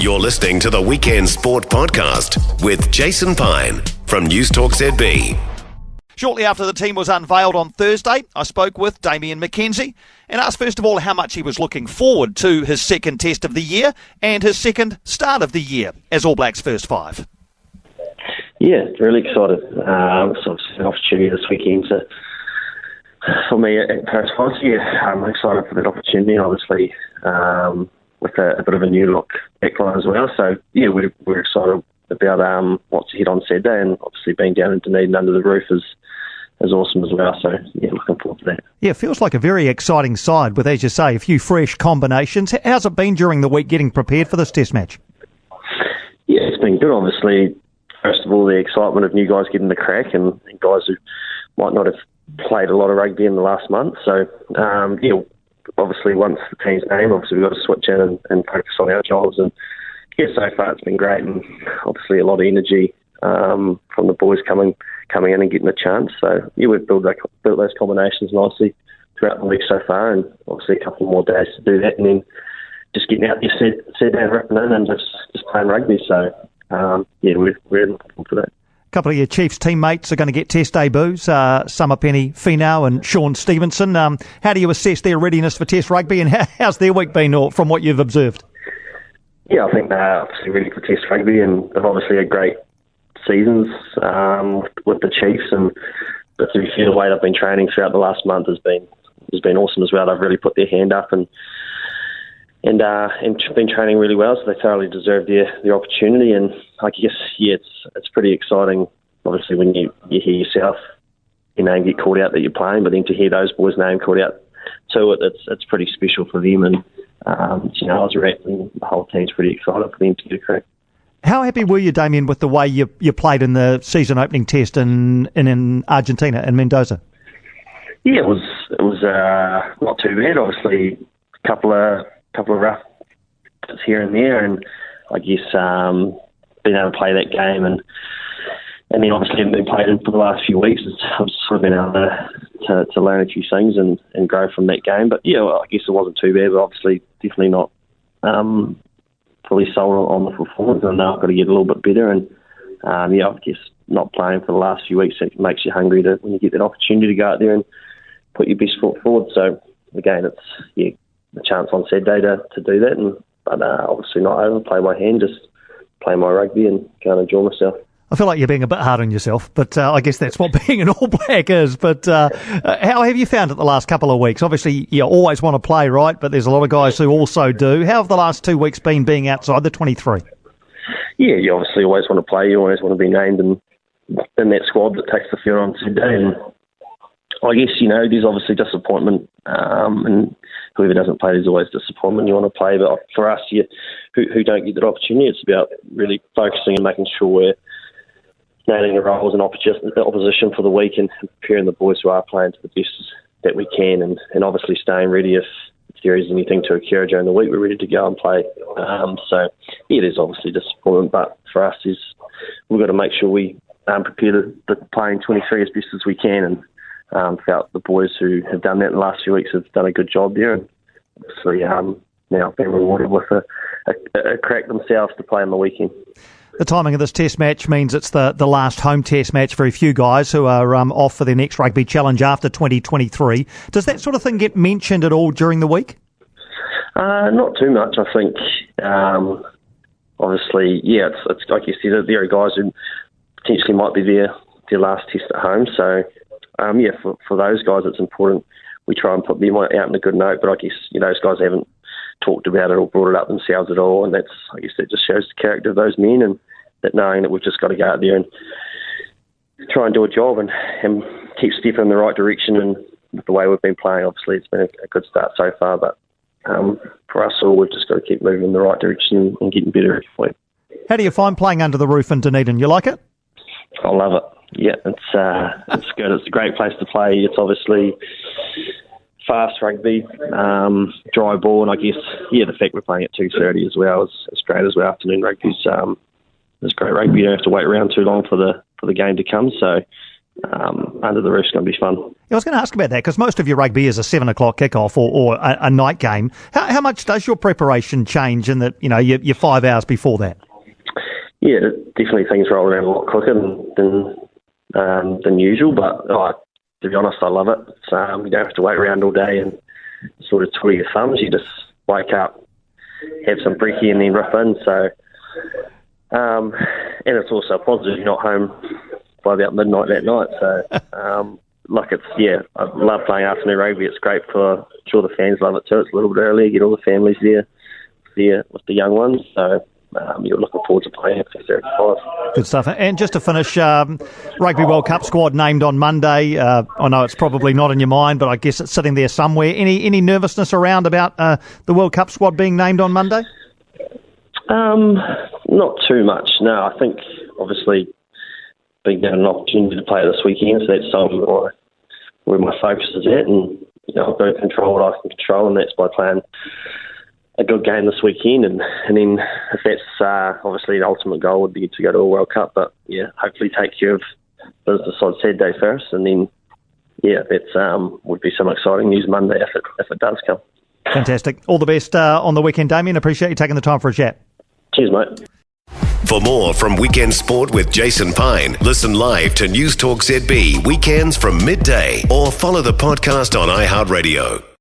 You're listening to the Weekend Sport Podcast with Jason Pine from News Talk ZB. Shortly after the team was unveiled on Thursday, I spoke with Damian McKenzie and asked first of all how much he was looking forward to his second test of the year and his second start of the year as All Blacks first five. Yeah, really excited. It's obviously an opportunity this weekend for me at Paris France. Yeah, I'm excited for that opportunity, obviously, with a bit of a new look backline as well. So, yeah, we're excited about what's ahead on Saturday, and obviously being down in Dunedin under the roof is awesome as well. So, yeah, looking forward to that. Yeah, it feels like a very exciting side with, as you say, a few fresh combinations. How's it been during the week getting prepared for this test match? Yeah, it's been good, obviously. First of all, the excitement of new guys getting the crack and guys who might not have played a lot of rugby in the last month. So, yeah, obviously once the team's named, obviously we've got to switch in and focus on our jobs. And yeah, so far it's been great, and obviously a lot of energy from the boys coming in and getting a chance. So yeah, we've built those combinations nicely throughout the week so far, and obviously a couple more days to do that, and then just getting out there, sit down, ripping in, and just playing rugby. So yeah, we're looking forward to that. A couple of your Chiefs teammates are going to get test debuts, Summer Piney, Finau and Sean Stevenson. How do you assess their readiness for test rugby, and how's their week been from what you've observed? Yeah, I think they're obviously ready for test rugby, and they've obviously had great seasons with the Chiefs. But to be fair, the way they've been training throughout the last month has been awesome as well. They've really put their hand up and been training really well, so they thoroughly deserve the opportunity. And I guess, yeah, it's pretty exciting, obviously, when you hear yourself, your name get called out that you're playing, but then to hear those boys' name called out too, it's pretty special for them. And you know, as a rep, the whole team's pretty excited for them to get a crack. How happy were you, Damien, with the way you played in the season opening test in Argentina, in Mendoza? Yeah, it was not too bad. Obviously, a couple of rough bits here and there, and I guess being able to play that game and then obviously haven't been played in for the last few weeks, I've sort of been able to learn a few things and grow from that game. But yeah, I guess it wasn't too bad, but obviously definitely not fully sold on the performance, and now I've got to get a little bit better. And yeah, I guess not playing for the last few weeks, it makes you hungry when you get that opportunity to go out there and put your best foot forward. So again, it's a chance on Saturday to do that, but obviously not overplay my hand, just play my rugby and go and enjoy myself. I feel like you're being a bit hard on yourself, but I guess that's what being an All Black is. But how have you found it the last couple of weeks? Obviously, you always want to play, right? But there's a lot of guys who also do. How have the last 2 weeks been being outside the 23? Yeah, you obviously always want to play. You always want to be named in that squad that takes the field on Saturday. And I guess, you know, there's obviously disappointment, and whoever doesn't play, there's always disappointment. You want to play, but for us, who don't get that opportunity, it's about really focusing and making sure we're nailing the roles and opposition for the week, and preparing the boys who are playing to the best that we can, and obviously staying ready if there is anything to occur during the week. We're ready to go and play. So yeah, there's obviously disappointment, but for us, we've got to make sure we prepare the playing 23 as best as we can, and felt the boys who have done that in the last few weeks have done a good job there, and obviously now been rewarded with a crack themselves to play on the weekend. The timing of this test match means it's the last home test match for a few guys who are off for their next rugby challenge after 2023. Does that sort of thing get mentioned at all during the week? Not too much, I think. Obviously, yeah, it's like you said, there are guys who potentially might be their last test at home. So, yeah, for those guys, it's important we try and put them out in a good note. But I guess, you know, those guys haven't talked about it or brought it up themselves at all, and I guess that just shows the character of those men, and that knowing that we've just got to go out there and try and do a job and keep stepping in the right direction. And with the way we've been playing, obviously it's been a good start so far, but for us all, we've just got to keep moving in the right direction and getting better every week. How do you find playing under the roof in Dunedin? You like it? I love it. Yeah, it's good. It's a great place to play. It's obviously fast rugby, dry ball, and I guess, yeah, the fact we're playing at 2:30 as well is great as well. Afternoon rugby's great rugby. You don't have to wait around too long for the game to come. So, under the roof's going to be fun. I was going to ask about that because most of your rugby is a 7 o'clock kickoff or a night game. How much does your preparation change in that, you're 5 hours before that? Yeah, definitely things roll around a lot quicker than usual, but to be honest, I love it. You don't have to wait around all day and sort of twiddle your thumbs. You just wake up, have some brekkie and then rip in. So, and it's also positive you're not home by about midnight that night. So, I love playing afternoon rugby. It's great I'm sure the fans love it too. It's a little bit early, get all the families there with the young ones. So, you're looking forward to playing at 6:35. Good stuff. And just to finish, Rugby World Cup squad named on Monday. I know it's probably not in your mind, but I guess it's sitting there somewhere. Any nervousness around about the World Cup squad being named on Monday? Not too much. No, I think obviously being given an opportunity to play this weekend, so that's something where my focus is at, and I've got to control what I can control, and that's by playing a good game this weekend, and then if that's obviously the ultimate goal would be to go to a World Cup, but hopefully take care of business on Saturday first, and then that would be some exciting news Monday if it does come. Fantastic. All the best on the weekend, Damian. Appreciate you taking the time for a chat. Cheers, mate. For more from Weekend Sport with Jason Pine, listen live to News Talk ZB weekends from midday or follow the podcast on iHeartRadio.